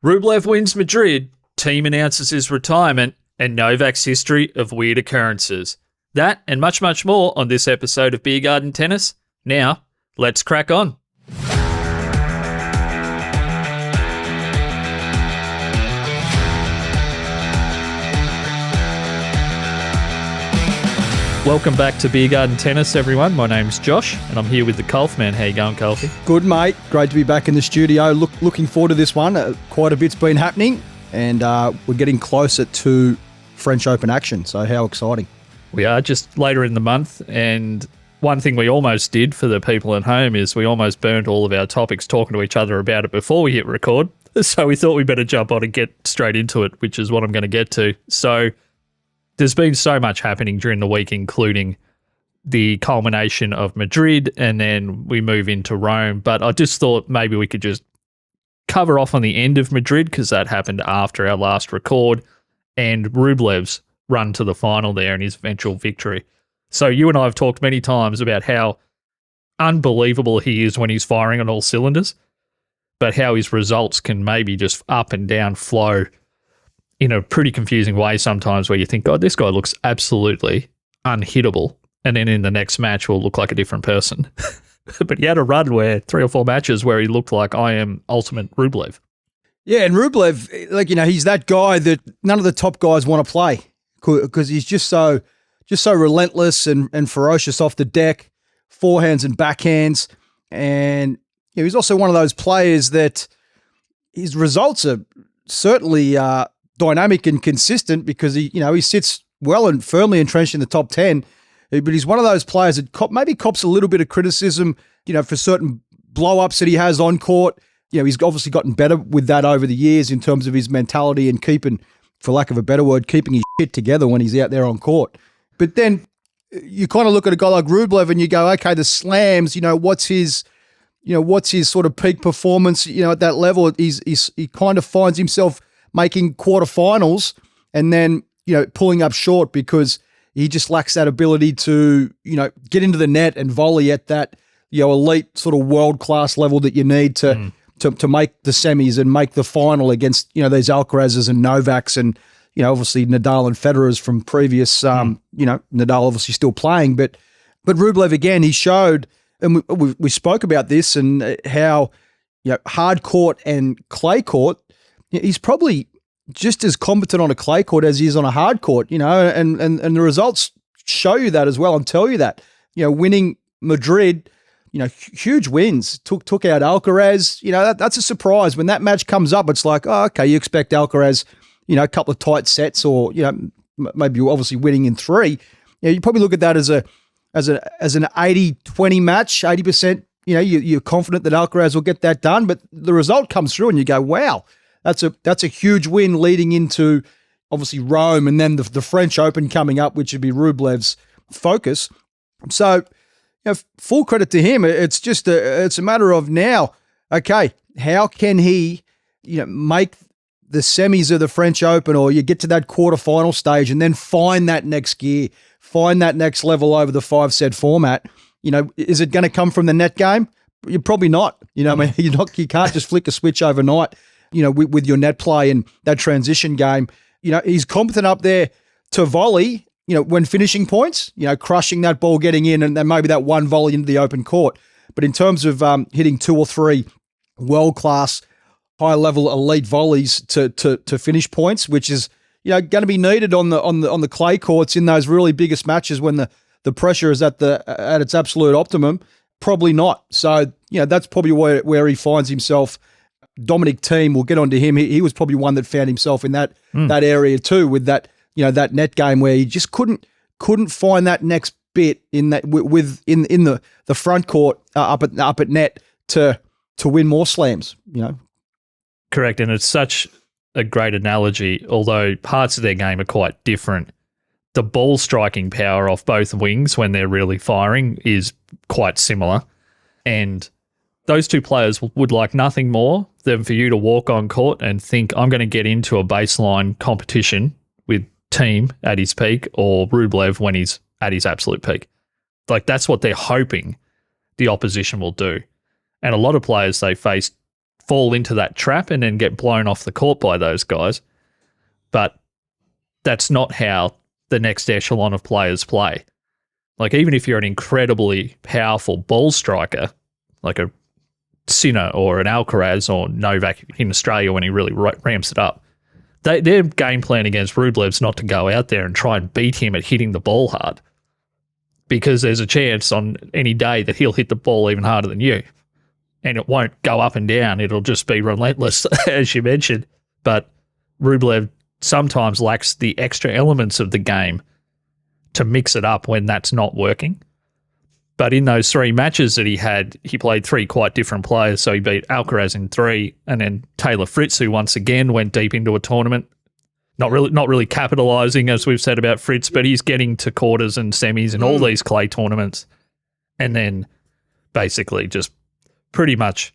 Rublev wins Madrid, Thiem announces his retirement, and Novak's history of weird occurrences. That and much, much more on this episode of Beer Garden Tennis. Now, let's crack on. Welcome back to Beer Garden Tennis, everyone. My name's Josh, and I'm here with the Colf Man. How you going, Colfie? Good, mate. Great to be back in the studio. Looking forward to this one. Quite a bit's been happening, and we're getting closer to French Open action, so how exciting. We are just later in the month, and one thing we almost did for the people at home is we almost burnt all of our topics talking to each other about it before we hit record, so we thought we better jump on and get straight into it, which is what I'm going to get to. So there's been so much happening during the week, including the culmination of Madrid, and then we move into Rome. But I just thought maybe we could just cover off on the end of Madrid because that happened after our last record, and Rublev's run to the final there and his eventual victory. So you and I have talked many times about how unbelievable he is when he's firing on all cylinders, but how his results can maybe just up and down flow in a pretty confusing way sometimes, where you think, God, this guy looks absolutely unhittable, and then in the next match will look like a different person. But he had a run where 3 or 4 matches where he looked like I am ultimate Rublev. Yeah, and Rublev, he's that guy that none of the top guys want to play because he's just so relentless and ferocious off the deck, forehands and backhands. And he's also one of those players that his results are certainly dynamic and consistent because he sits well and firmly entrenched in the top 10, but he's one of those players that maybe cops a little bit of criticism, for certain blow-ups that he has on court. He's obviously gotten better with that over the years in terms of his mentality and keeping, for lack of a better word, keeping his shit together when he's out there on court. But then you kind of look at a guy like Rublev and you go, okay, the slams, what's his sort of peak performance, at that level? He kind of finds himself making quarterfinals and then, pulling up short because he just lacks that ability to, get into the net and volley at that, elite sort of world-class level that you need to make the semis and make the final against, these Alcarazes and Novaks and, obviously Nadal and Federer's from previous, Nadal obviously still playing, but Rublev again, he showed, and we spoke about this and how, hard court and clay court, he's probably just as competent on a clay court as he is on a hard court, and the results show you that as well and tell you that, winning Madrid, huge wins, took out Alcaraz, that's a surprise. When that match comes up, it's like, oh, okay, you expect Alcaraz, a couple of tight sets or, maybe obviously winning in 3. You probably look at that as an 80-20 match, 80%, you're confident that Alcaraz will get that done, but the result comes through and you go, wow, that's a huge win leading into obviously Rome and then the French Open coming up, which would be Rublev's focus. So, full credit to him. It's just it's a matter of now, okay, how can he, make the semis of the French Open, or you get to that quarterfinal stage and then find that next gear, find that next level over the 5-set format. Is it going to come from the net game? You're probably not. You can't just flick a switch overnight, with your net play and that transition game. He's competent up there to volley, when finishing points, crushing that ball, getting in, and then maybe that one volley into the open court. But in terms of hitting 2 or 3 world-class, high-level elite volleys to finish points, which is, going to be needed on the clay courts in those really biggest matches when the pressure is at its absolute optimum, probably not. So, that's probably where he finds himself. Dominic Thiem, we'll get onto him. He was probably one that found himself in that area too, with that, that net game where he just couldn't find that next bit in that in the front court up at net to win more slams. Correct, and it's such a great analogy. Although parts of their game are quite different, the ball striking power off both wings when they're really firing is quite similar, and those two players would like nothing more than for you to walk on court and think, I'm going to get into a baseline competition with Thiem at his peak or Rublev when he's at his absolute peak. Like, that's what they're hoping the opposition will do. And a lot of players they face fall into that trap and then get blown off the court by those guys. But that's not how the next echelon of players play. Like, even if you're an incredibly powerful ball striker, like a Sinner or an Alcaraz or Novak in Australia when he really ramps it up, their game plan against Rublev's not to go out there and try and beat him at hitting the ball hard, because there's a chance on any day that he'll hit the ball even harder than you. And it won't go up and down. It'll just be relentless, as you mentioned. But Rublev sometimes lacks the extra elements of the game to mix it up when that's not working. But in those 3 matches that he had, he played 3 quite different players. So he beat Alcaraz in 3, and then Taylor Fritz, who once again went deep into a tournament. Not really capitalising, as we've said about Fritz, but he's getting to quarters and semis in all these clay tournaments. And then basically just pretty much,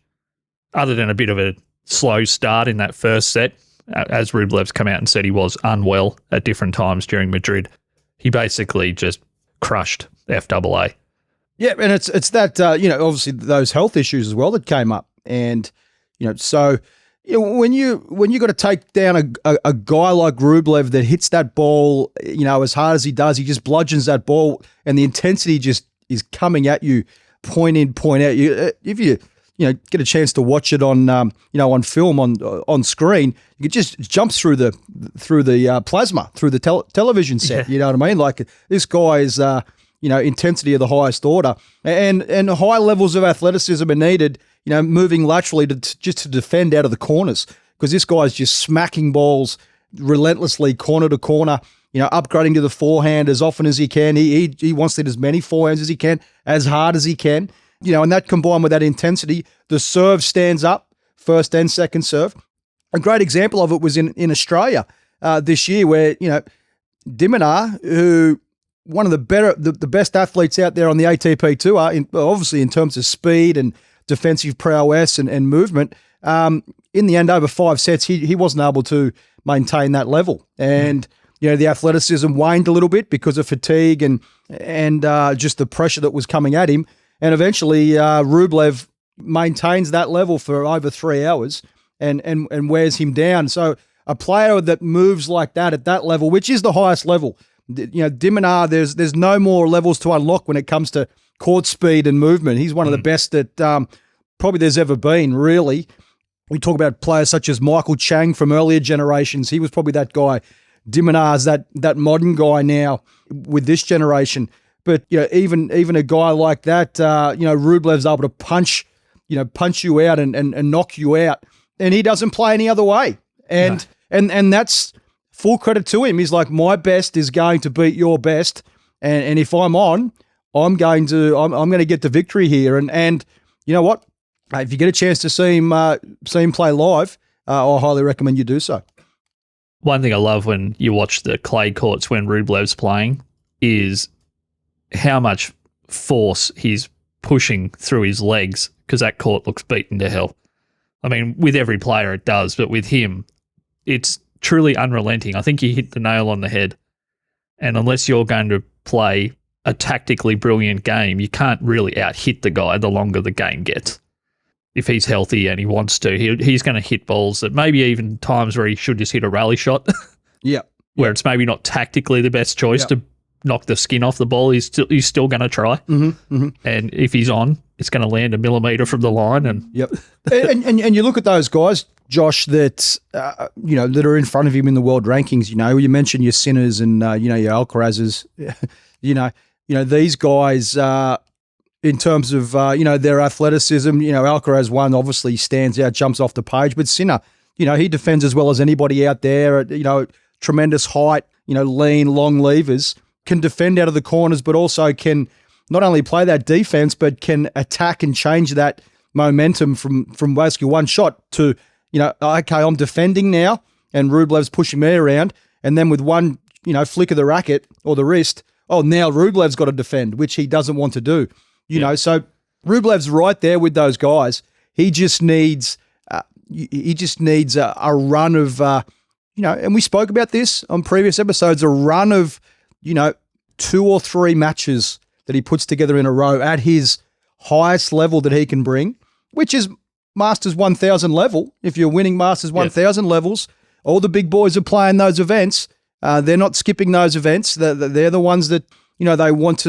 other than a bit of a slow start in that first set, as Rublev's come out and said he was unwell at different times during Madrid, he basically just crushed FAA. Yeah, and it's that, obviously those health issues as well that came up. And, so when you got to take down a guy like Rublev that hits that ball, as hard as he does, he just bludgeons that ball, and the intensity just is coming at you, point in, point out. If you get a chance to watch it on on film on screen, you could just jump through the plasma, through the television set. Yeah. You know what I mean? Like, this guy is intensity of the highest order, and high levels of athleticism are needed. Moving laterally just to defend out of the corners, because this guy's just smacking balls relentlessly, corner to corner. Upgrading to the forehand as often as he can. He wants to hit as many forehands as he can, as hard as he can. And that combined with that intensity, the serve stands up, first and second serve. A great example of it was in Australia this year, where Diminar, who one of the best athletes out there on the ATP tour, obviously in terms of speed and defensive prowess and movement. In the end, over 5 sets, he wasn't able to maintain that level. And, the athleticism waned a little bit because of fatigue and just the pressure that was coming at him. And eventually, Rublev maintains that level for over 3 hours and wears him down. So a player that moves like that at that level, which is the highest level, Diminar, there's no more levels to unlock when it comes to court speed and movement. He's one of the best that probably there's ever been, really. We talk about players such as Michael Chang from earlier generations. He was probably that guy. Diminar's that modern guy now with this generation. But even a guy like that, Rublev's able to punch you out and knock you out, and he doesn't play any other way. And that's full credit to him. He's like, my best is going to beat your best, and if I'm on, I'm going to get the victory here. And you know what? If you get a chance to see him play live, I highly recommend you do so. One thing I love when you watch the clay courts when Rublev's playing is how much force he's pushing through his legs, because that court looks beaten to hell. I mean, with every player it does, but with him, it's truly unrelenting. I think you hit the nail on the head. And unless you're going to play a tactically brilliant game, you can't really out-hit the guy the longer the game gets. If he's healthy and he wants to, he's going to hit balls that maybe even times where he should just hit a rally shot. Yeah. Where it's maybe not tactically the best choice to knock the skin off the ball. He's still going to try. And if he's on, it's going to land a millimetre from the line. And and you look at those guys, Josh, that that are in front of him in the world rankings. You mentioned your Sinners and your Alcarazes. These guys. In terms of, their athleticism, Alcaraz one obviously stands out, jumps off the page, but Sinner, he defends as well as anybody out there, tremendous height, lean, long levers, can defend out of the corners, but also can not only play that defense, but can attack and change that momentum from basically one shot to, okay, I'm defending now, and Rublev's pushing me around, and then with one, flick of the racket or the wrist, now Rublev's got to defend, which he doesn't want to do. So Rublev's right there with those guys. He just needs a run of, and we spoke about this on previous episodes, a run of, 2 or 3 matches that he puts together in a row at his highest level that he can bring, which is Masters 1000 level, if you're winning Masters 1000 levels, all the big boys are playing those events. They're not skipping those events. They're the ones that, they want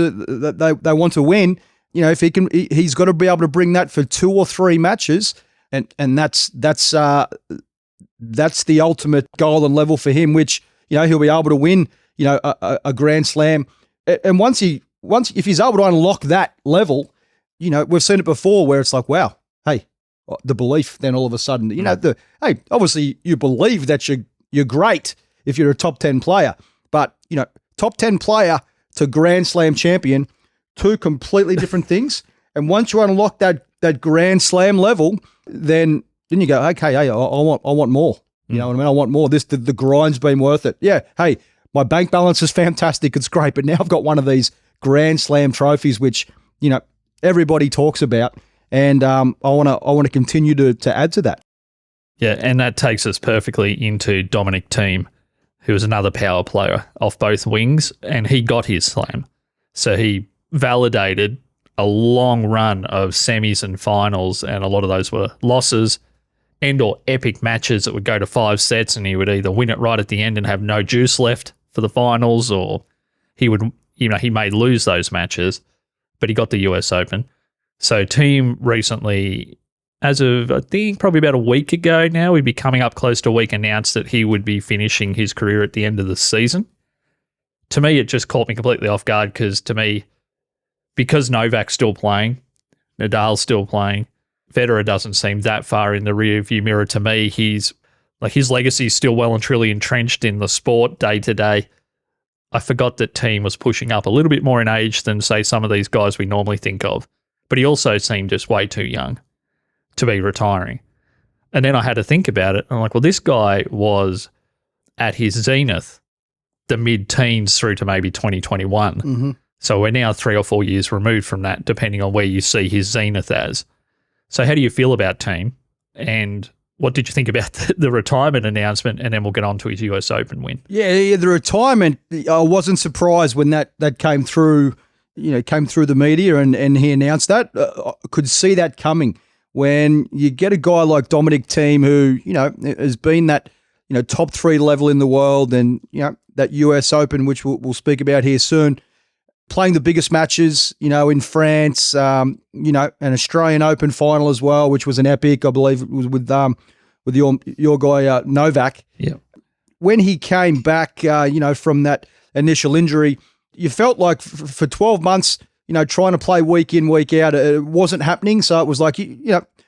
to win. If he's got to be able to bring that for 2 or 3 matches, and that's the ultimate goal and level for him, which, he'll be able to win, a Grand Slam. And once if he's able to unlock that level, we've seen it before where it's like, wow, hey, the belief then all of a sudden, hey, obviously you believe that you're great if you're a top 10 player, but, top 10 player to Grand Slam champion, 2 completely different things. And once you unlock that Grand Slam level, then you go, okay, hey, I want more. You know what I mean? I want more. The grind's been worth it. Yeah, hey, my bank balance is fantastic. It's great, but now I've got one of these Grand Slam trophies, which, everybody talks about. And I want to continue to add to that. Yeah, and that takes us perfectly into Dominic Thiem, who was another power player off both wings, and he got his slam. So he validated a long run of semis and finals, and a lot of those were losses and or epic matches that would go to 5 sets, and he would either win it right at the end and have no juice left for the finals, or he would, he may lose those matches, but he got the US Open. So Thiem recently, as of I think probably about a week ago now, we'd be coming up close to a week, announced that he would be finishing his career at the end of the season. To me, it just caught me completely off guard because Novak's still playing, Nadal's still playing, Federer doesn't seem that far in the rearview mirror to me. His legacy is still well and truly entrenched in the sport day to day. I forgot that Thiem was pushing up a little bit more in age than, say, some of these guys we normally think of. But he also seemed just way too young to be retiring. And then I had to think about it. I'm like, well, this guy was at his zenith, the mid-teens through to maybe 2021. Mm-hmm. So we're now 3 or 4 years removed from that, depending on where you see his zenith as. So how do you feel about Thiem? And what did you think about the retirement announcement? And then we'll get on to his US Open win. Yeah, the retirement, I wasn't surprised when that came through, came through the media and he announced that. I could see that coming. When you get a guy like Dominic Thiem who, has been that, top 3 level in the world, and, that US Open, which we'll speak about here soon, playing the biggest matches, in France, an Australian Open final as well, which was an epic. I believe it was with your guy Novak. Yeah. When he came back, from that initial injury, you felt like for 12 months, trying to play week in, week out, it wasn't happening. So it was like,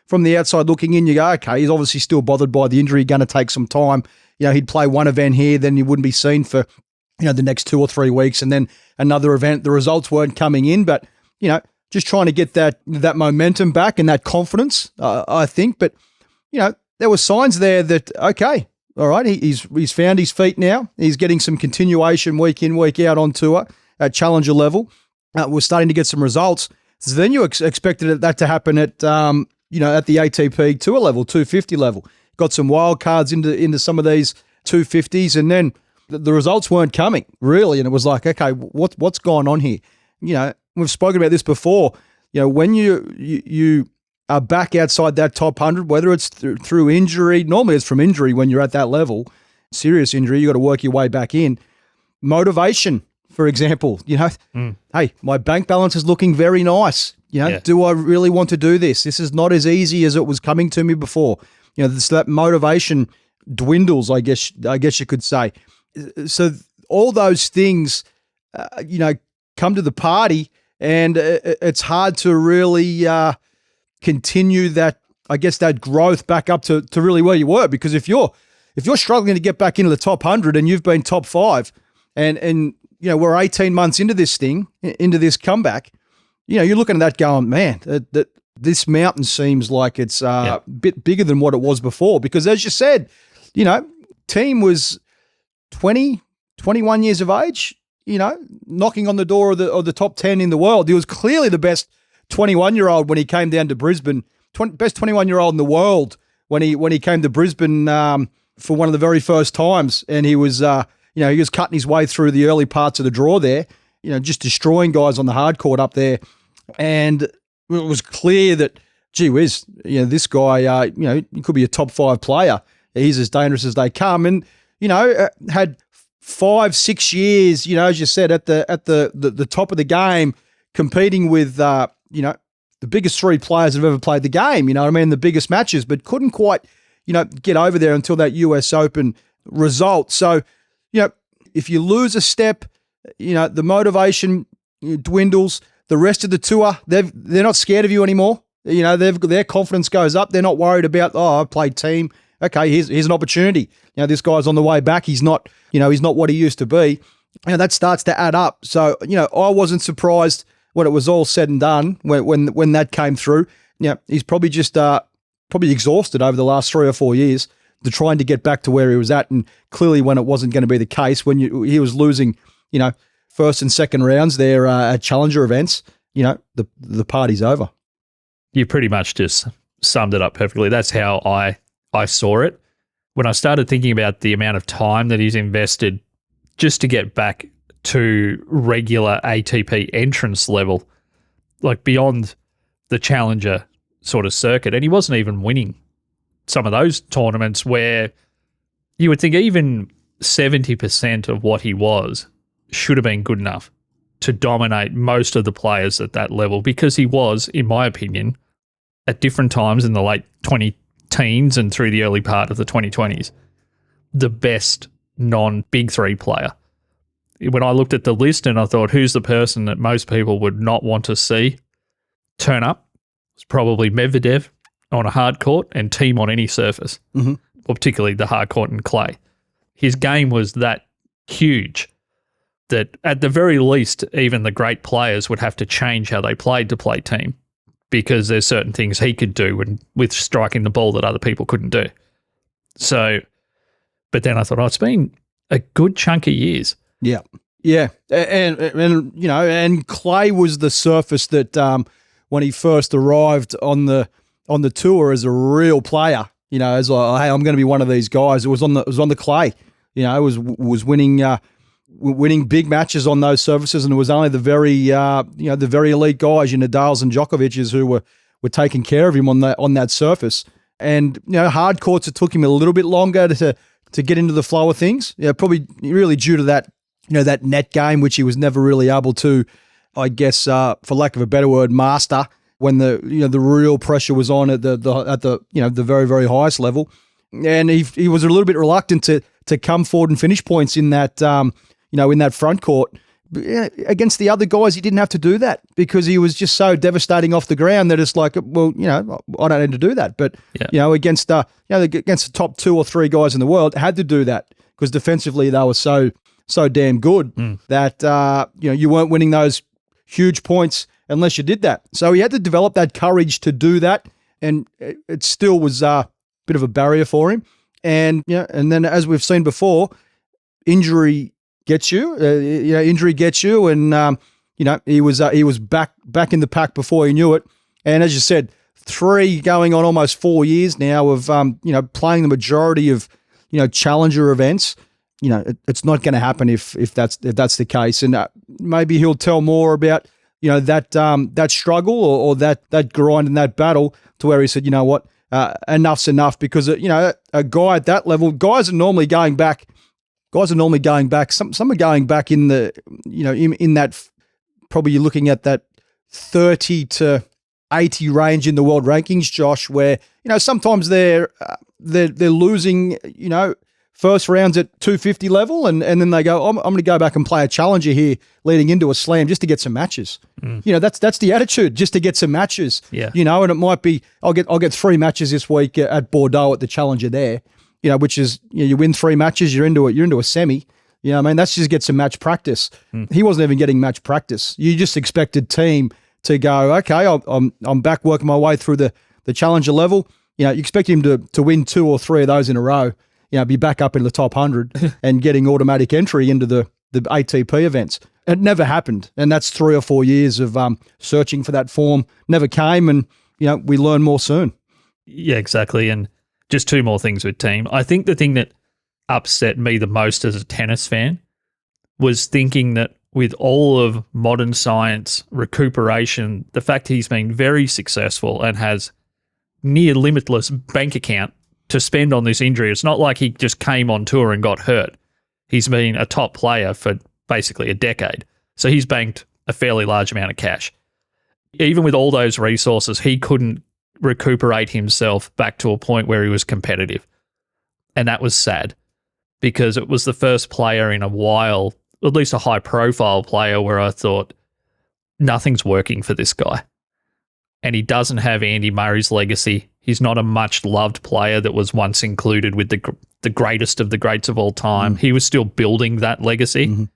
from the outside looking in, you go, okay, he's obviously still bothered by the injury, going to take some time. He'd play one event here, then he wouldn't be seen for, the next 2 or 3 weeks, and then another event. The results weren't coming in, but, just trying to get that momentum back and that confidence, I think. But, there were signs there that, okay, all right, he's found his feet now. He's getting some continuation week in, week out on tour at challenger level. We're starting to get some results. So then you expected that to happen at, at the ATP tour level, 250 level. Got some wild cards into some of these 250s, and then the results weren't coming, really. And it was like, okay, what's going on here? We've spoken about this before. When you are back outside that top 100, whether it's through injury, normally it's from injury when you're at that level, serious injury, you got to work your way back in. Motivation, for example, hey, my bank balance is looking very nice. Do I really want to do this? This is not as easy as it was coming to me before. That motivation dwindles, I guess you could say. So all those things, come to the party, and it's hard to really continue that, I guess, that growth back up to really where you were. Because if you're struggling to get back into the top 100 and you've been top 5, and we're 18 months into this thing, into this comeback, you're looking at that going, man, that this mountain seems like it's a bit bigger than what it was before. Because as you said, Thiem was 20, 21 years of age, knocking on the door of the top 10 in the world. He was clearly the best 21-year-old when he came down to Brisbane, best 21-year-old in the world when he came to Brisbane for one of the very first times. And he was, he was cutting his way through the early parts of the draw there, just destroying guys on the hard court up there. And it was clear that gee whiz, this guy, he could be a top 5 player. He's as dangerous as they come. And, had 5-6 years, as you said, at the top of the game, competing with, the biggest 3 players that have ever played the game, the biggest matches, but couldn't quite, get over there until that US Open result. So, if you lose a step, the motivation dwindles. The rest of the tour, they're not scared of you anymore. Their confidence goes up. They're not worried about, I played team. Okay, here's an opportunity. This guy's on the way back. He's not, he's not what he used to be. That starts to add up. So, I wasn't surprised when it was all said and done when that came through. He's probably just probably exhausted over the last 3 or 4 years to trying to get back to where he was at. And clearly when it wasn't going to be the case, when he was losing, first and second rounds there at challenger events, the party's over. You pretty much just summed it up perfectly. That's how I saw it. When I started thinking about the amount of time that he's invested just to get back to regular ATP entrance level, like beyond the challenger sort of circuit, and he wasn't even winning some of those tournaments where you would think even 70% of what he was should have been good enough to dominate most of the players at that level, because he was, in my opinion, at different times in the late 20-teens and through the early part of the 2020s, the best non-Big Three player. When I looked at the list and I thought, who's the person that most people would not want to see turn up, it's probably Medvedev on a hard court and Thiem on any surface, or particularly the hard court and clay. His game was that huge that at the very least, even the great players would have to change how they played to play Thiem, because there's certain things he could do with striking the ball that other people couldn't do. So, but then I thought, it's been a good chunk of years. Yeah. Yeah. And clay was the surface that when he first arrived on the tour as a real player, as like, hey, I'm going to be one of these guys. It was on the clay. Was winning big matches on those surfaces, and it was only the very elite guys, Nadals and Djokovic's, who were taking care of him on that surface. And hard courts, it took him a little bit longer to get into the flow of things. Probably really due to that that net game, which he was never really able to, I guess, for lack of a better word, master when the real pressure was on at the very, very highest level. And he was a little bit reluctant to come forward and finish points in that in that front court. Against the other guys, he didn't have to do that because he was just so devastating off the ground that it's like, well, I don't need to do that. But against the top 2 or 3 guys in the world, had to do that because defensively they were so damn good that you weren't winning those huge points unless you did that. So he had to develop that courage to do that, and it still was a bit of a barrier for him. And and then as we've seen before, injury gets you. Injury gets you, and he was back in the pack before he knew it. And as you said, 3 going on almost 4 years now of playing the majority of challenger events. It's not going to happen if that's the case. And maybe he'll tell more about that struggle or that grind and that battle to where he said, you know what, enough's enough, because a guy at that level, guys are normally going back. Some are going back in the in that, probably you're looking at that 30 to 80 range in the world rankings, Josh, where sometimes they're losing first rounds at 250 level, and then they go, I'm going to go back and play a challenger here leading into a slam just to get some matches. That's the attitude, just to get some matches. And it might be I'll get 3 matches this week at Bordeaux at the challenger there. Which is you win 3 matches, you're into a semi. That's just get some match practice. He wasn't even getting match practice. You just expected Thiem to go, okay, I'm back working my way through the challenger level. You expect him to win 2 or 3 of those in a row. Be back up in the top 100 and getting automatic entry into the ATP events. It never happened, and that's 3 or 4 years of searching for that form. Never came, and we learn more soon. Yeah, exactly. And just 2 more things with Thiem. I think the thing that upset me the most as a tennis fan was thinking that with all of modern science, recuperation, the fact he's been very successful and has near limitless bank account to spend on this injury. It's not like he just came on tour and got hurt. He's been a top player for basically a decade. So he's banked a fairly large amount of cash. Even with all those resources, he couldn't recuperate himself back to a point where he was competitive. And that was sad because it was the first player in a while, at least a high-profile player, where I thought, nothing's working for this guy. And he doesn't have Andy Murray's legacy. He's not a much-loved player that was once included with the greatest of the greats of all time. He was still building that legacy.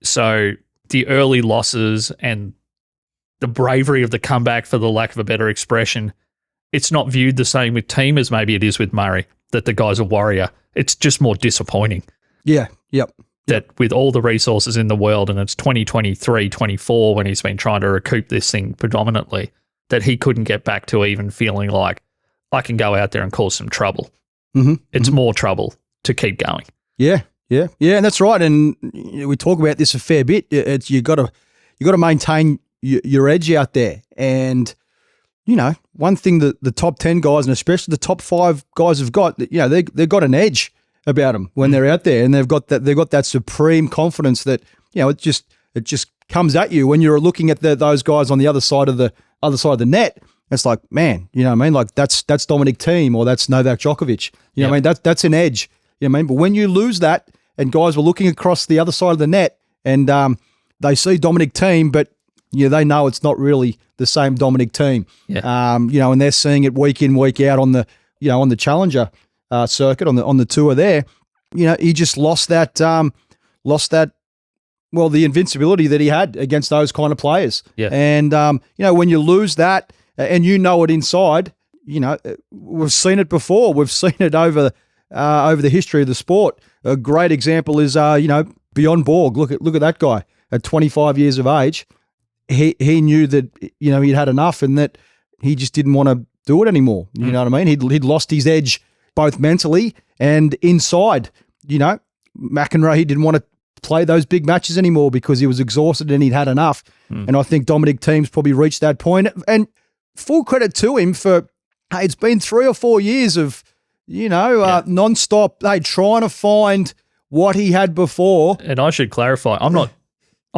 So the early losses and the bravery of the comeback, for the lack of a better expression, it's not viewed the same with Thiem as maybe it is with Murray, that the guy's a warrior. It's just more disappointing. Yeah, yep. That with all the resources in the world, and it's 2023, 24 when he's been trying to recoup this thing predominantly, that he couldn't get back to even feeling like, I can go out there and cause some trouble. It's more trouble to keep going. Yeah, and that's right. And we talk about this a fair bit. It's you got to maintain your edge out there. And one thing that the top 10 guys, and especially the top 5 guys, have got, they've got an edge about them when they're out there, and they've got that supreme confidence that it just comes at you when you're looking at those guys on the other side of the net. It's like, man, you know what I mean? Like that's Dominic Thiem or that's Novak Djokovic. You know what I mean? That's an edge. You know what I mean? But when you lose that, and guys were looking across the other side of the net, and they see Dominic Thiem, but they know it's not really the same Dominic Thiem. And they're seeing it week in, week out on the on the Challenger circuit on the tour there. He just lost that the invincibility that he had against those kind of players. Yeah. And when you lose that, and it inside, we've seen it before. We've seen it over the history of the sport. A great example is Bjorn Borg. Look at that guy at 25 years of age. He knew that he'd had enough, and that he just didn't want to do it anymore. You know what I mean? He'd lost his edge both mentally and inside. McEnroe, he didn't want to play those big matches anymore because he was exhausted and he'd had enough. And I think Dominic Thiem's probably reached that point. And full credit to him for, hey, it's been 3 or 4 years of, non-stop, trying to find what he had before. And I should clarify, I'm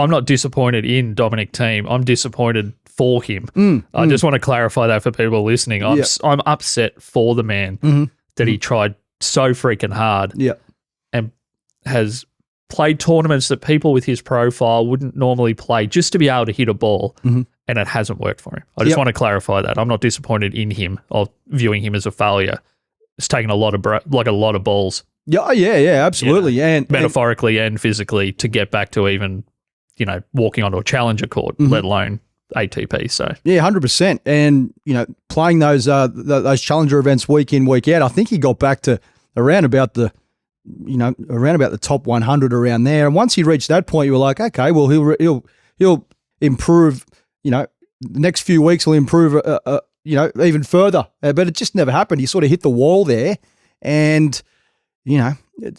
not disappointed in Dominic Thiem. I'm disappointed for him. I just want to clarify that for people listening. I'm upset for the man that he tried so freaking hard and has played tournaments that people with his profile wouldn't normally play just to be able to hit a ball, and it hasn't worked for him. I just want to clarify that. I'm not disappointed in him or viewing him as a failure. It's taken a lot of balls. Yeah, absolutely. And metaphorically and physically to get back to even, walking onto a challenger court, let alone ATP. So 100%. And playing those challenger events week in, week out, I think he got back to around about the top 100 around there. And once he reached that point, you were like, okay, well he'll improve. The next few weeks he'll improve. Even further. But it just never happened. He sort of hit the wall there, and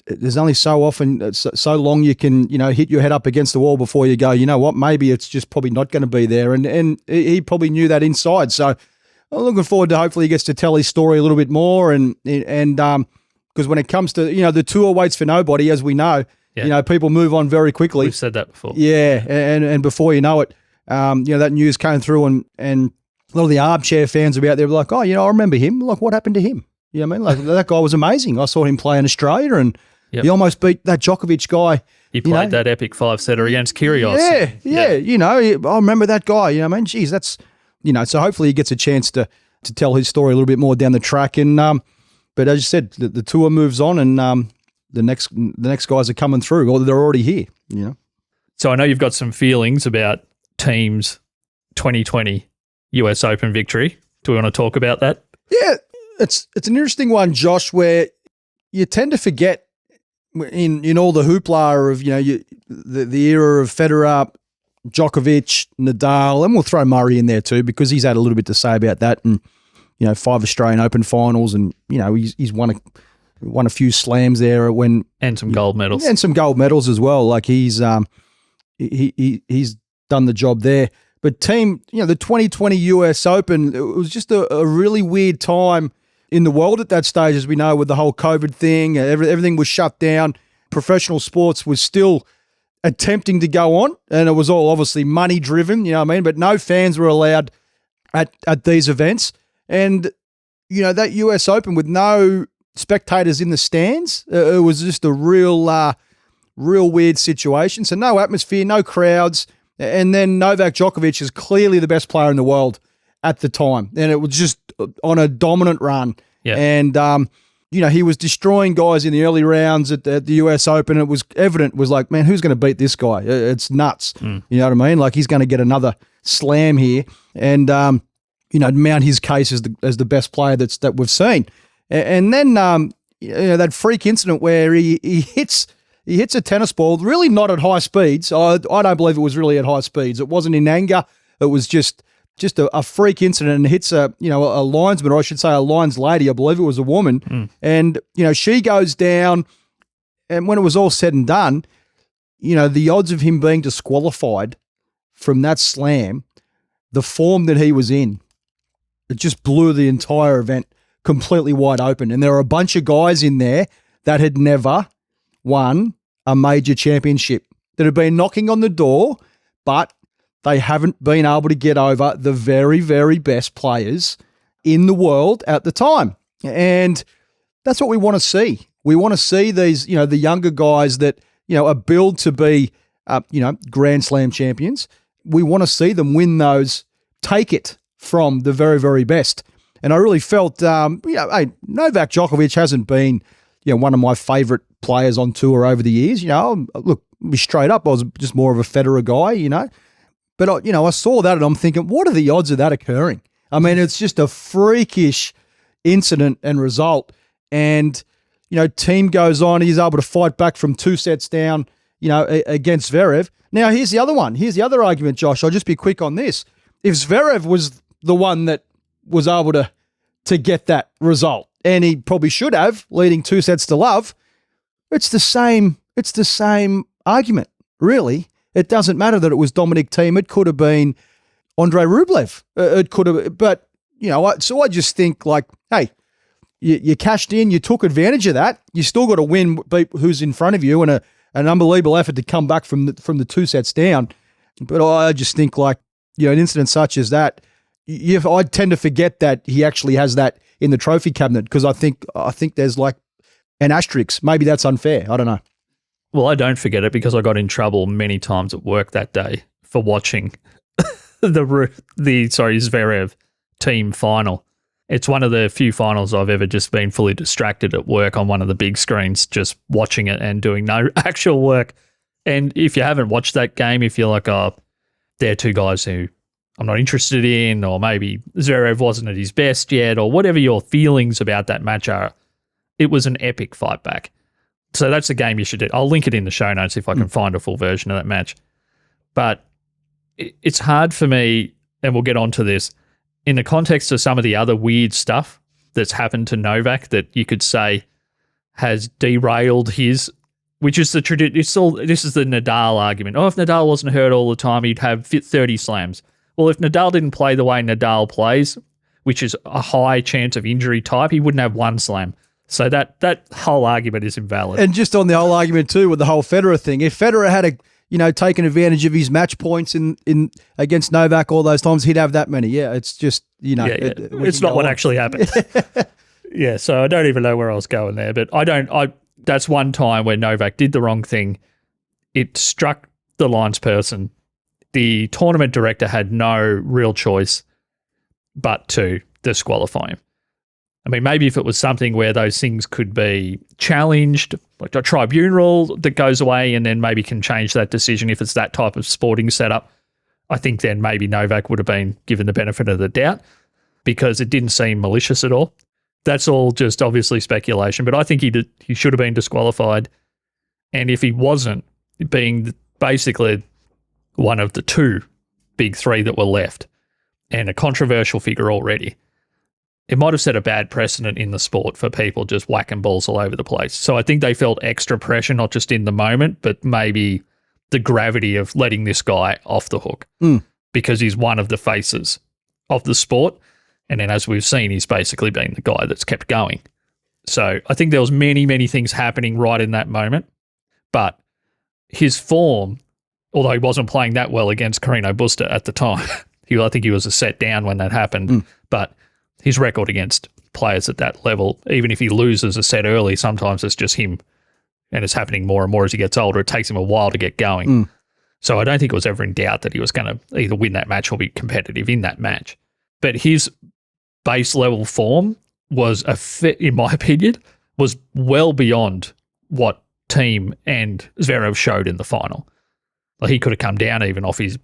there's only so often, so long you can, hit your head up against the wall before you go, you know what, maybe it's just probably not going to be there. And he probably knew that inside. So I'm looking forward to hopefully he gets to tell his story a little bit more. And because when it comes to, the tour waits for nobody, as we know, people move on very quickly. We've said that before. Yeah. And before you know it, that news came through and a lot of the armchair fans will be out there like, oh, I remember him. Like, what happened to him? You know what I mean? Like, that guy was amazing. I saw him play in Australia, and he almost beat that Djokovic guy. He played that epic 5-setter against Kyrgios. I remember that guy. You know what I mean? Geez, that's, so hopefully he gets a chance to tell his story a little bit more down the track. And but as you said, the tour moves on, and the next guys are coming through, or they're already here. So I know you've got some feelings about Thiem's 2020 US Open victory. Do we want to talk about that? Yeah, it's an interesting one, Josh, where you tend to forget in all the hoopla of the era of Federer, Djokovic, Nadal, and we'll throw Murray in there too because he's had a little bit to say about that, and 5 Australian Open finals, and he's won a few slams there and some gold medals as well. Like he's done the job there. But Thiem, the 2020 US Open, it was just a really weird time in the world at that stage, as we know, with the whole COVID thing. Everything was shut down. Professional sports was still attempting to go on, and it was all obviously money driven, you know what I mean? But no fans were allowed at these events. And, that US Open with no spectators in the stands, it was just a real weird situation. So no atmosphere, no crowds. And then Novak Djokovic is clearly the best player in the world at the time. And it was just on a dominant run. Yeah. And, he was destroying guys in the early rounds at the US Open. It was evident, was like, man, who's going to beat this guy? It's nuts. You know what I mean? Like, he's going to get another slam here and, mount his case as the best player that we've seen. And then, that freak incident where he hits a tennis ball, really not at high speeds. I don't believe it was really at high speeds. It wasn't in anger. It was just a freak incident, and hits a linesman, or I should say a lines lady. I believe it was a woman. And, she goes down, and when it was all said and done, the odds of him being disqualified from that slam, the form that he was in, it just blew the entire event completely wide open. And there were a bunch of guys in there that had never won a major championship, that have been knocking on the door, but they haven't been able to get over the very, very best players in the world at the time. And that's what we want to see. We want to see these, the younger guys that, are billed to be, Grand Slam champions. We want to see them win those, take it from the very, very best. And I really felt, hey, Novak Djokovic hasn't been, one of my favourite players on tour over the years. Look, be straight up, I was just more of a Federer guy, But, I saw that and I'm thinking, what are the odds of that occurring? I mean, it's just a freakish incident and result. And, Thiem goes on, he's able to fight back from 2 sets down, against Zverev. Now, here's the other one. Here's the other argument, Josh. I'll just be quick on this. If Zverev was the one that was able to get that result, and he probably should have, leading 2 sets to love, it's the same argument, really. It doesn't matter that it was Dominic Thiem. It could have been Andrei Rublev. It could have, but, so I just think like, hey, you cashed in, you took advantage of that. You still got to win, beat who's in front of you, and an unbelievable effort to come back from the 2 sets down. But I just think like, an incident such as that, I tend to forget that he actually has that in the trophy cabinet, because I think there's like an asterisk. Maybe that's unfair. I don't know. Well, I don't forget it because I got in trouble many times at work that day for watching the Zverev team final. It's one of the few finals I've ever just been fully distracted at work on one of the big screens, just watching it and doing no actual work. And if you haven't watched that game, if you're like, oh, they're two guys who I'm not interested in, or maybe Zverev wasn't at his best yet, or whatever your feelings about that match are, it was an epic fight back. So that's the game you should do. I'll link it in the show notes if I can find a full version of that match. But it's hard for me, and we'll get onto this, in the context of some of the other weird stuff that's happened to Novak that you could say has derailed his, which is the tradition. This is the Nadal argument. Oh, if Nadal wasn't hurt all the time, he'd have 30 slams. Well, if Nadal didn't play the way Nadal plays, which is a high chance of injury type, he wouldn't have 1 slam. So that whole argument is invalid. And just on the whole argument too, with the whole Federer thing, if Federer had taken advantage of his match points in against Novak all those times, he'd have that many. Yeah, it's just it's not what actually happened. Yeah, so I don't even know where I was going there, but that's one time where Novak did the wrong thing. It struck the lines person. The tournament director had no real choice but to disqualify him. I mean, maybe if it was something where those things could be challenged, like a tribunal that goes away and then maybe can change that decision if it's that type of sporting setup, I think then maybe Novak would have been given the benefit of the doubt because it didn't seem malicious at all. That's all just obviously speculation, but I think he should have been disqualified. And if he wasn't, being basically one of the 2 big 3 that were left and a controversial figure already, it might have set a bad precedent in the sport for people just whacking balls all over the place. So I think they felt extra pressure, not just in the moment, but maybe the gravity of letting this guy off the hook. because he's one of the faces of the sport. And then as we've seen, he's basically been the guy that's kept going. So I think there was many, many things happening right in that moment. But his form, although he wasn't playing that well against Carino Busta at the time, I think he was a set down when that happened. But his record against players at that level, even if he loses a set early, sometimes it's just him. And it's happening more and more as he gets older. It takes him a while to get going. So I don't think it was ever in doubt that he was going to either win that match or be competitive in that match. But his base level form was in my opinion, was well beyond what Thiem and Zverev showed in the final. Like he could have come down even off his,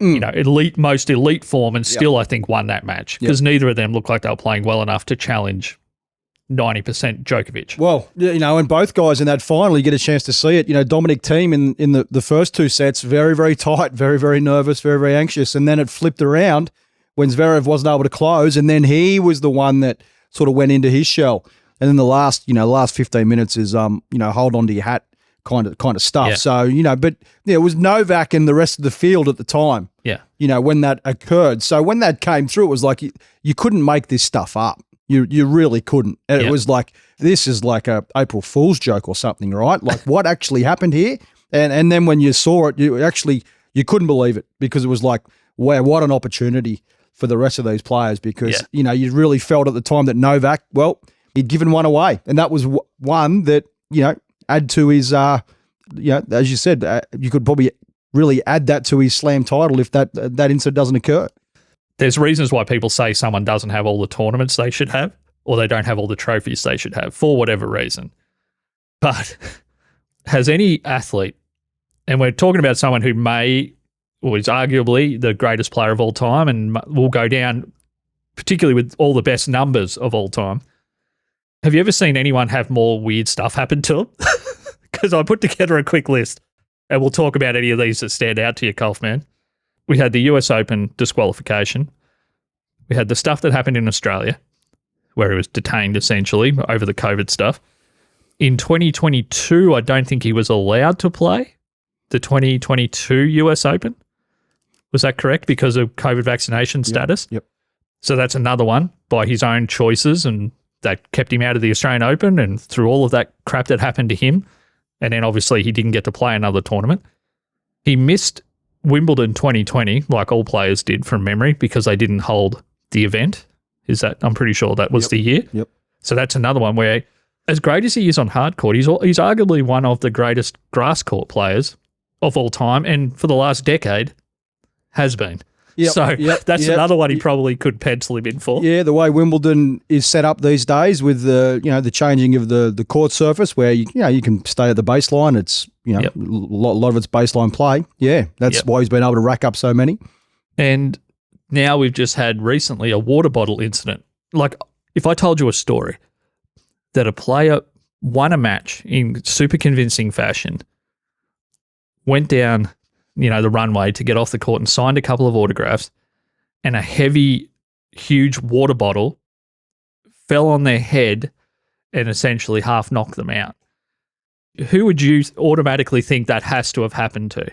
most elite form and still, I think, won that match because neither of them looked like they were playing well enough to challenge 90% Djokovic. Well, and both guys in that final, you get a chance to see it. Dominic Thiem in the first two sets, very, very tight, very, very nervous, very, very anxious. And then it flipped around when Zverev wasn't able to close. And then he was the one that sort of went into his shell. And then the last 15 minutes is, hold on to your hat kind of stuff. Yeah. So, but it was Novak and the rest of the field at the time. Yeah. When that occurred. So when that came through, it was like you couldn't make this stuff up. You really couldn't. And it was like, this is like a April Fool's joke or something, right? Like what actually happened here? And then when you saw it, you couldn't believe it because it was like, wow, what an opportunity for the rest of these players because, you really felt at the time that Novak, well, he'd given one away. And that was one that, add to his, as you said, you could probably really add that to his slam title if that incident doesn't occur. There's reasons why people say someone doesn't have all the tournaments they should have or they don't have all the trophies they should have for whatever reason. But has any athlete, and we're talking about someone who is arguably the greatest player of all time and will go down, particularly with all the best numbers of all time. Have you ever seen anyone have more weird stuff happen to them? Because I put together a quick list and we'll talk about any of these that stand out to you, Kaufman. We had the US Open disqualification. We had the stuff that happened in Australia, where he was detained essentially over the COVID stuff. In 2022, I don't think he was allowed to play the 2022 US Open. Was that correct? Because of COVID vaccination status? Yep. So that's another one by his own choices, and that kept him out of the Australian Open and through all of that crap that happened to him. And then obviously he didn't get to play another tournament. He missed Wimbledon 2020, like all players did from memory, because they didn't hold the event. I'm pretty sure that was the year. Yep. So that's another one where, as great as he is on hard court, he's arguably one of the greatest grass court players of all time, and for the last decade has been. So that's another one he probably could pencil him in for. Yeah, the way Wimbledon is set up these days with the changing of the court surface where you can stay at the baseline. It's a lot of it's baseline play. Yeah, that's why he's been able to rack up so many. And now we've just had recently a water bottle incident. Like if I told you a story that a player won a match in super convincing fashion, went down the runway to get off the court and signed a couple of autographs, and a heavy, huge water bottle fell on their head and essentially half knocked them out. Who would you automatically think that has to have happened to?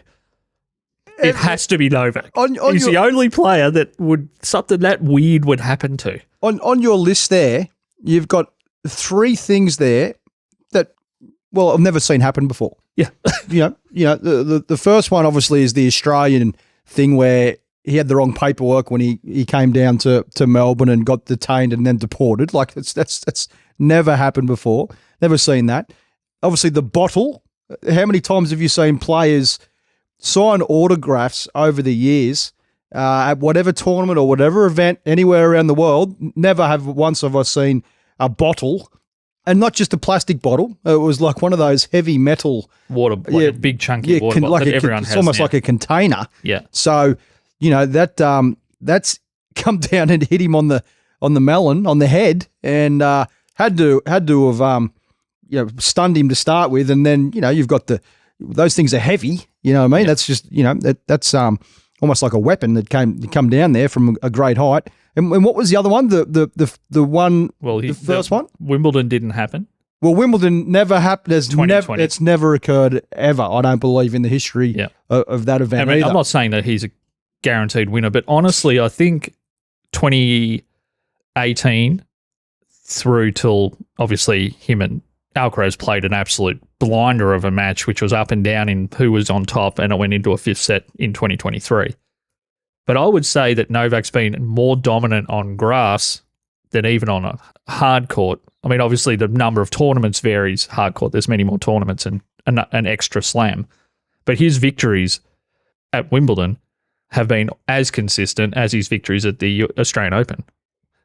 It has to be Novak. He's the only player that something that weird would happen to. On your list there, you've got three things there that, well, I've never seen happen before. Yeah. The first one obviously is the Australian thing where he had the wrong paperwork when he came down to Melbourne and got detained and then deported. Like that's never happened before. Never seen that. Obviously the bottle. How many times have you seen players sign autographs over the years at whatever tournament or whatever event anywhere around the world? Never have once have I seen a bottle. And not just a plastic bottle. It was like one of those heavy metal water, a big chunky water bottle that everyone has almost now. like a container. Yeah. So that's come down and hit him on the melon on the head, and had to have stunned him to start with, and then you've got those things are heavy. You know what I mean? Yeah. That's just that's almost like a weapon that come down there from a great height. And what was the other one? The one. Well, the first one. Wimbledon didn't happen. Well, Wimbledon never happened. It's never occurred ever. I don't believe in the history of that event. I mean, I'm not saying that he's guaranteed winner. But honestly, I think 2018 through till obviously him and Alcaraz played an absolute blinder of a match, which was up and down in who was on top, and it went into a fifth set in 2023. But I would say that Novak's been more dominant on grass than even on a hard court. I mean, obviously the number of tournaments varies. Hard court, there's many more tournaments and an extra slam. But his victories at Wimbledon have been as consistent as his victories at the Australian Open.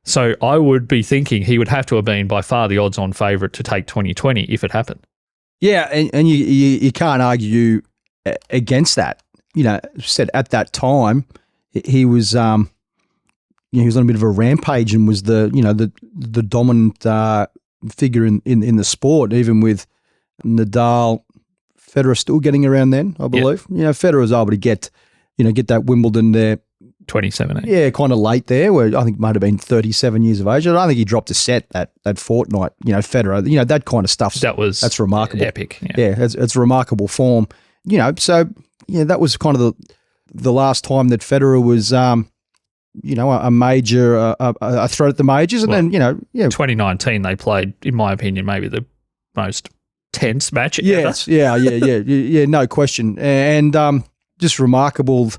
So I would be thinking he would have to have been by far the odds-on favourite to take 2020 if it happened. Yeah, and you can't argue against that. You know, said at that time he was he was on a bit of a rampage and was the dominant figure in the sport, even with Nadal, Federer still getting around then, I believe. Yep. You know, Federer was able to get that Wimbledon there. 2017. Yeah, kind of late there, where I think might have been 37 years of age. I don't think he dropped a set that fortnight. You know, Federer, that kind of stuff. That's remarkable. Epic. Yeah, it's remarkable form. You know, so that was kind of the last time that Federer was, a major, a threat at the majors, and then 2019 they played, in my opinion, maybe the most tense match ever. Yes, yeah, no question, and just remarkable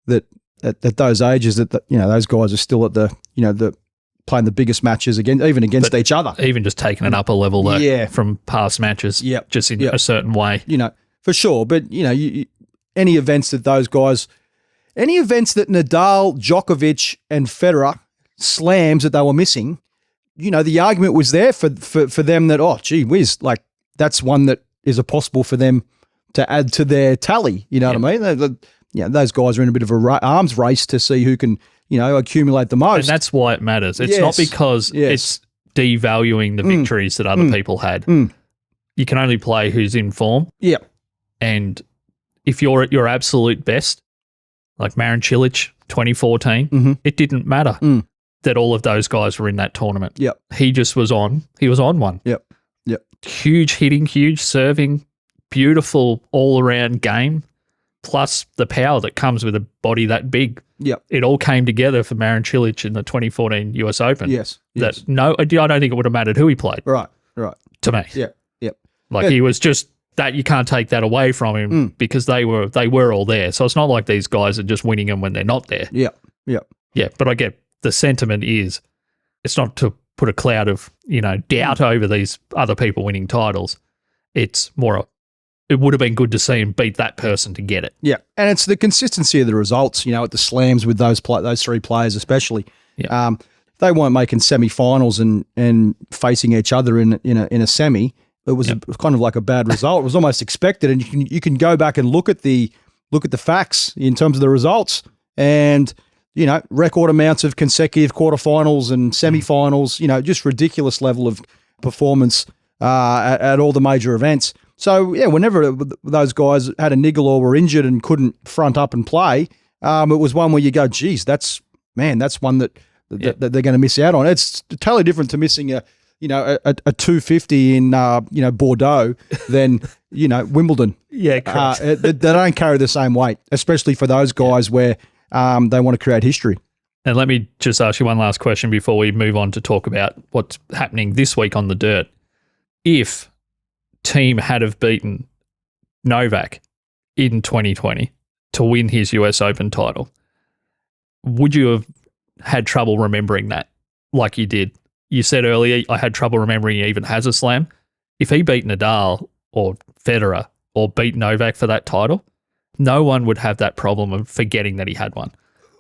that. At those ages, that those guys are still at the playing the biggest matches against each other. Even just taking an upper level though, from past matches, just in a certain way, for sure. But any events that those guys, any events that Nadal, Djokovic, and Federer slams that they were missing, the argument was there for them that gee whiz, like that's one that is a possible for them to add to their tally. You know what I mean? Those guys are in a bit of a arms race to see who can, accumulate the most. And that's why it matters. It's not because it's devaluing the victories that other people had. You can only play who's in form. Yeah. And if you're at your absolute best, like Marin Cilic, 2014, it didn't matter that all of those guys were in that tournament. Yep. He just was on. He was on one. Yep. Huge hitting, huge serving, beautiful all-around game. Plus the power that comes with a body that big. Yep. It all came together for Marin Cilic in the 2014 US Open. Yes. I don't think it would have mattered who he played. Right. To me. Yep. Like he was just that, you can't take that away from him because they were all there. So it's not like these guys are just winning them when they're not there. Yeah. Yeah, but I get the sentiment is it's not to put a cloud of, doubt over these other people winning titles. It's more it would have been good to see him beat that person to get it. Yeah, and it's the consistency of the results, at the slams with those three players especially. Yeah. They weren't making semi-finals and facing each other in a semi. It was kind of like a bad result. It was almost expected, and you can go back and look at the facts in terms of the results, and record amounts of consecutive quarterfinals and semi-finals. Just ridiculous level of performance at all the major events. So, whenever those guys had a niggle or were injured and couldn't front up and play, it was one where you go, geez, that's one that they're going to miss out on. It's totally different to missing a 250 in, Bordeaux than, Wimbledon. Yeah, correct. They don't carry the same weight, especially for those guys where they want to create history. And let me just ask you one last question before we move on to talk about what's happening this week on the dirt. If Thiem had have beaten Novak in 2020 to win his US Open title, would you have had trouble remembering that like you did? You said earlier, I had trouble remembering he even has a slam. If he beat Nadal or Federer or beat Novak for that title, no one would have that problem of forgetting that he had one.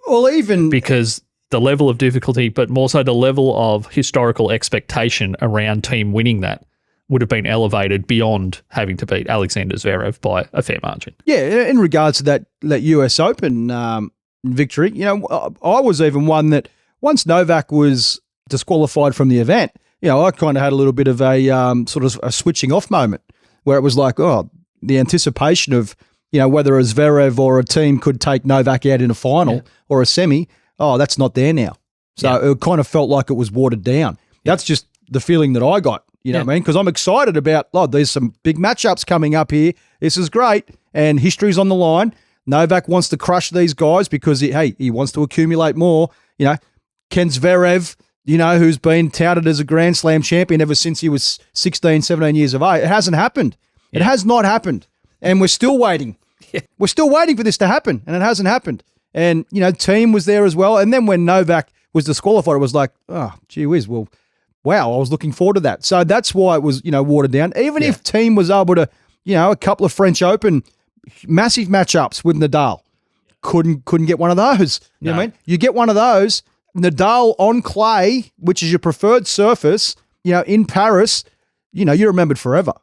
Well, even because the level of difficulty, but more so the level of historical expectation around Thiem winning that would have been elevated beyond having to beat Alexander Zverev by a fair margin. Yeah, in regards to that US Open victory, I was even one that once Novak was disqualified from the event, I kind of had a little bit of a sort of a switching off moment where it was like, the anticipation of, whether a Zverev or a team could take Novak out in a final or a semi, that's not there now. So it kind of felt like it was watered down. That's just the feeling that I got. You know what I mean? Because I'm excited about, there's some big matchups coming up here. This is great. And history's on the line. Novak wants to crush these guys because he wants to accumulate more. Ken Zverev, who's been touted as a Grand Slam champion ever since he was 16, 17 years of age. It hasn't happened. It has not happened. And we're still waiting. Yeah. We're still waiting for this to happen, and it hasn't happened. And, Thiem was there as well. And then when Novak was disqualified, it was like, oh, gee whiz, well, wow, I was looking forward to that. So that's why it was, watered down. Even if Thiem was able to, a couple of French Open, massive matchups with Nadal, couldn't get one of those. You know what I mean? You get one of those, Nadal on clay, which is your preferred surface, in Paris, you're remembered forever.